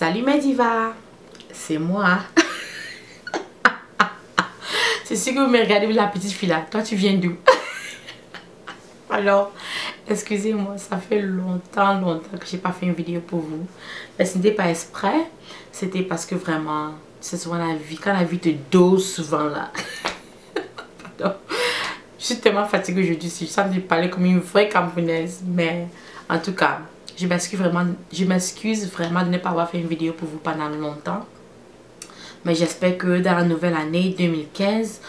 Salut mes divas, c'est moi. C'est sûr que vous me regardez la petite fille là. Toi tu viens d'où? Alors, excusez-moi, ça fait longtemps que j'ai pas fait une vidéo pour vous. Mais ce n'était pas exprès, c'était parce que vraiment, c'est souvent la vie, quand la vie te dose souvent là. Pardon. Je suis tellement fatiguée aujourd'hui, je sens de parler comme une vraie Camerounaise. Mais en tout cas, je m'excuse vraiment de ne pas avoir fait une vidéo pour vous pendant longtemps. Mais j'espère que dans la nouvelle année 2015,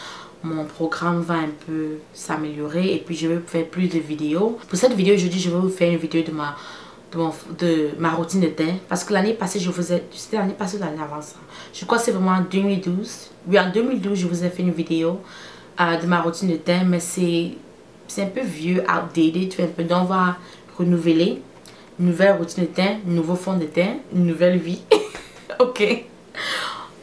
mon programme va un peu s'améliorer et puis je vais faire plus de vidéos. Pour cette vidéo aujourd'hui, je vais vous faire une vidéo de ma routine de teint. Parce que l'année passée, c'était l'année passée ou l'année avant ça. Je crois que c'est vraiment en 2012. Oui, en 2012, je vous ai fait une vidéo de ma routine de teint. Mais c'est un peu vieux, outdated. Donc on va renouveler. Une nouvelle routine de teint, un nouveau fond de teint, une nouvelle vie. Ok.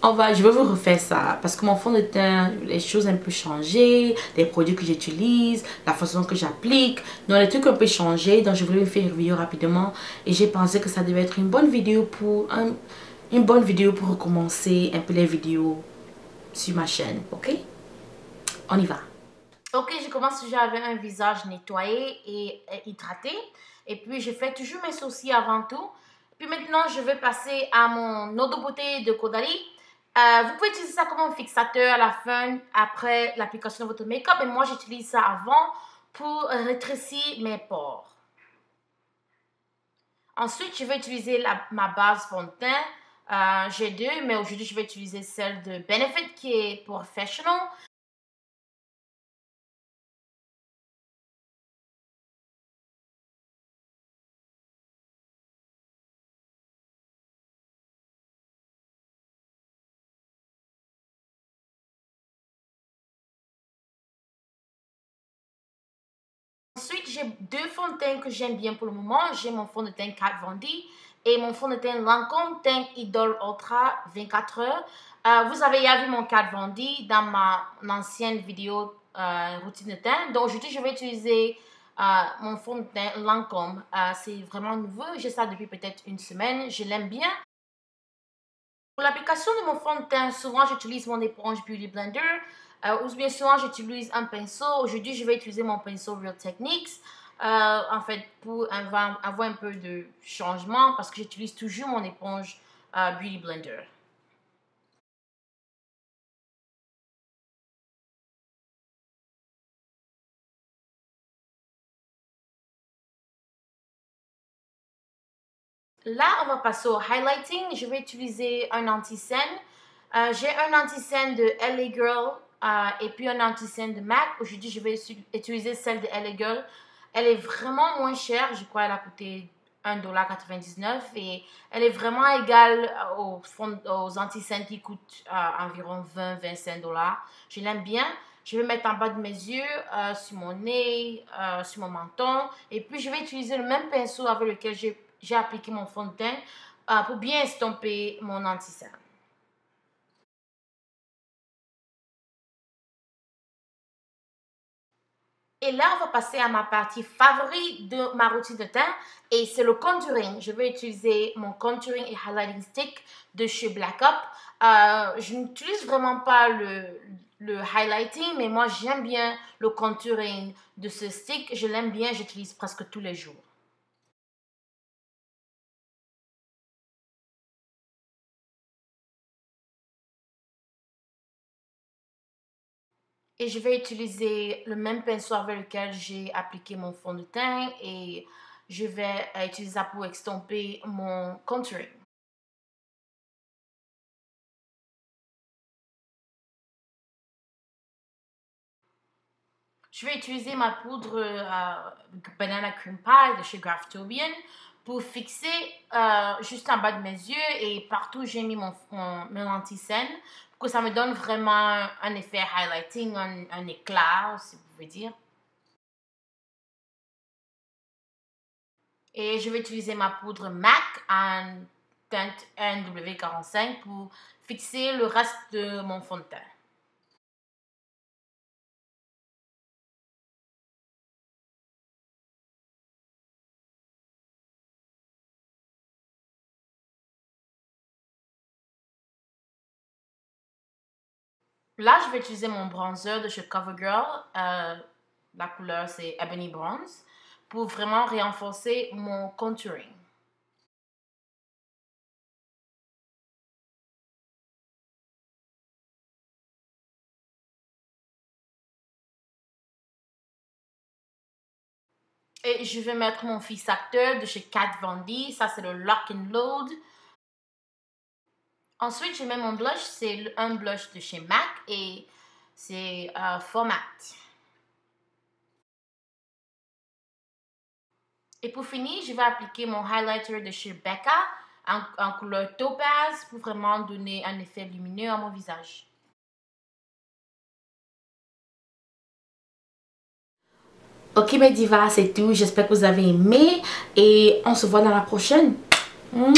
Je vais vous refaire ça parce que mon fond de teint, les choses un peu changé, les produits que j'utilise, la façon que j'applique, donc les trucs un peu changé. Donc je voulais vous faire une vidéo rapidement et j'ai pensé que ça devait être une bonne vidéo pour recommencer un peu les vidéos sur ma chaîne. Ok, on y va. Ok, je commence toujours avec un visage nettoyé et hydraté. Et puis je fais toujours mes sourcils avant tout. Puis maintenant je vais passer à mon eau de beauté de Caudalie. Vous pouvez utiliser ça comme un fixateur à la fin, après l'application de votre make-up. Mais moi, j'utilise ça avant pour rétrécir mes pores. Ensuite, je vais utiliser ma base fond de teint. J'ai deux, mais aujourd'hui, je vais utiliser celle de Benefit qui est Professional. Ensuite, j'ai deux fonds de teint que j'aime bien pour le moment. J'ai mon fond de teint Kat Von D et mon fond de teint Lancôme Teint Idol Ultra 24 heures. Vous avez déjà vu mon Kat Von D dans ma ancienne vidéo routine de teint. Donc aujourd'hui, je vais utiliser mon fond de teint Lancôme. C'est vraiment nouveau. J'ai ça depuis peut-être une semaine. Je l'aime bien. Pour l'application de mon fond de teint, souvent j'utilise mon éponge Beauty Blender ou bien souvent j'utilise un pinceau. Aujourd'hui, je vais utiliser mon pinceau Real Techniques en fait pour avoir un peu de changement parce que j'utilise toujours mon éponge Beauty Blender. Là, on va passer au highlighting. Je vais utiliser un anti-scène. J'ai un anti-scène de LA Girl et puis un anti-scène de MAC. Aujourd'hui, je vais utiliser celle de LA Girl. Elle est vraiment moins chère. Je crois qu'elle a coûté 1,99 $ et elle est vraiment égale aux anti-scènes qui coûtent environ 20-25 $. Je l'aime bien. Je vais mettre en bas de mes yeux, sur mon nez, sur mon menton. Et puis, je vais utiliser le même pinceau avec lequel j'ai appliqué mon fond de teint pour bien estomper mon anti-cerne. Et là, on va passer à ma partie favorite de ma routine de teint et c'est le contouring. Je vais utiliser mon contouring et highlighting stick de chez Black Up. Je n'utilise vraiment pas le highlighting, mais moi j'aime bien le contouring de ce stick. Je l'aime bien, j'utilise presque tous les jours. Et je vais utiliser le même pinceau avec lequel j'ai appliqué mon fond de teint et je vais utiliser ça pour estomper mon contouring. Je vais utiliser ma poudre Banana Cream Pie de chez Graftobian pour fixer juste en bas de mes yeux et partout j'ai mis mon anti-scène pour que ça me donne vraiment un effet highlighting, un éclat, si vous pouvez dire. Et je vais utiliser ma poudre MAC en teinte NW45 pour fixer le reste de mon fond de teint. Là, je vais utiliser mon bronzer de chez CoverGirl. La couleur, c'est Ebony Bronze. Pour vraiment renforcer mon contouring. Et je vais mettre mon fix acteur de chez Kat Von D. Ça, c'est le Lock and Load. Ensuite, je mets mon blush. C'est un blush de chez MAC et c'est Format. Et pour finir, je vais appliquer mon highlighter de chez Becca en couleur topaz pour vraiment donner un effet lumineux à mon visage. Ok mes divas, c'est tout. J'espère que vous avez aimé et on se voit dans la prochaine. Mouah.